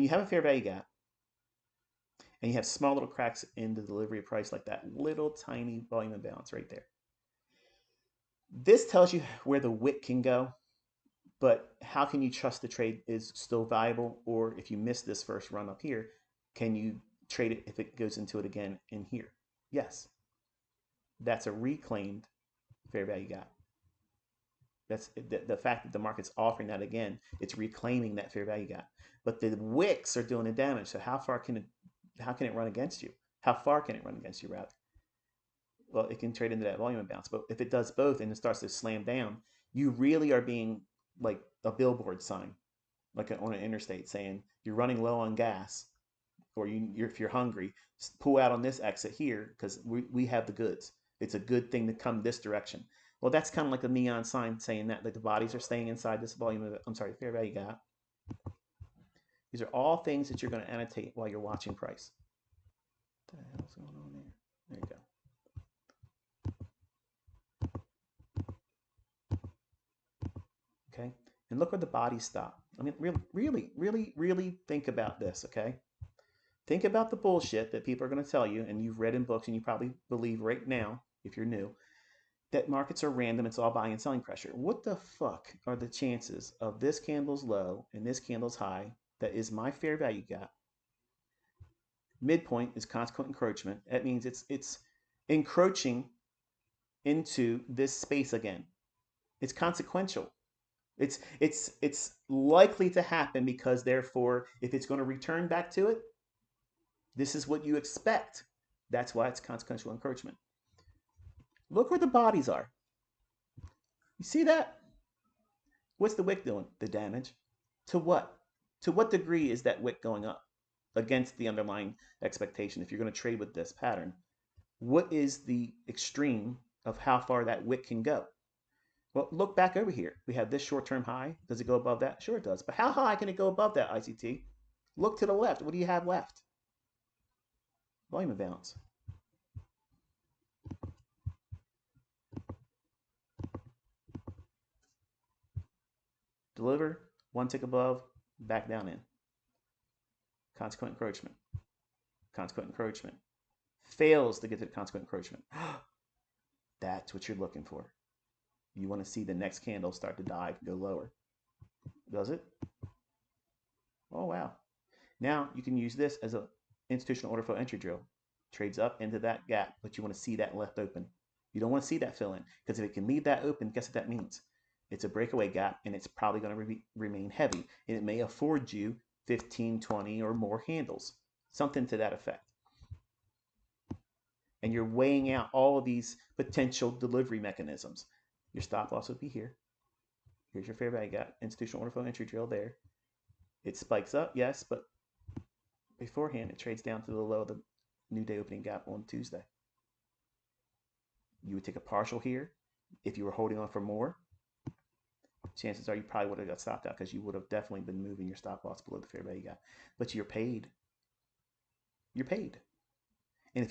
you have a fair value gap and you have small little cracks in the delivery price like that little tiny volume imbalance right there, this tells you where the wick can go, but how can you trust the trade is still viable? Or if you miss this first run up here, can you trade it if it goes into it again in here? Yes, that's a reclaimed fair value gap. That's the fact that the market's offering that again. It's reclaiming that fair value gap. But the wicks are doing the damage. So how can it run against you? How far can it run against you, rather? Well, it can trade into that volume imbalance. But if it does both and it starts to slam down, you really are being like a billboard sign, like on an interstate, saying you're running low on gas, or if you're hungry, pull out on this exit here because we have the goods. It's a good thing to come this direction. Well, that's kind of like a neon sign saying that the bodies are staying inside this volume of, I'm sorry, fair value gap. These are all things that you're going to annotate while you're watching price. What the hell's going on there? There you go. Okay, and look where the bodies stop. I mean, really think about this, okay? Think about the bullshit that people are going to tell you, and you've read in books, and you probably believe right now, if you're new, that markets are random, it's all buying and selling pressure. What the fuck are the chances of this candle's low and this candle's high, that is my fair value gap? Midpoint is consequent encroachment. That means it's encroaching into this space again. It's consequential. It's likely to happen because therefore, if it's going to return back to it, this is what you expect. That's why it's consequential encroachment. Look where the bodies are. You see that? What's the wick doing? The damage. To what? To what degree is that wick going up against the underlying expectation? If you're going to trade with this pattern, what is the extreme of how far that wick can go? Well, look back over here. We have this short-term high. Does it go above that? Sure it does. But how high can it go above that, ICT? Look to the left. What do you have left? Volume imbalance. Deliver, one tick above, back down in. Consequent encroachment. Consequent encroachment. Fails to get to the consequent encroachment. That's what you're looking for. You want to see the next candle start to dive and go lower. Does it? Oh, wow. Now you can use this as an institutional order flow entry drill. Trades up into that gap, but you want to see that left open. You don't want to see that fill in, because if it can leave that open, guess what that means? It's a breakaway gap, and it's probably going to remain heavy, and it may afford you 15, 20, or more handles, something to that effect. And you're weighing out all of these potential delivery mechanisms. Your stop loss would be here. Here's your fair value gap, institutional order flow entry drill there. It spikes up, yes, but beforehand it trades down to the low of the new day opening gap on Tuesday. You would take a partial here. If you were holding on for more, chances are you probably would have got stopped out, because you would have definitely been moving your stop loss below the fair value gap. But you're paid. You're paid.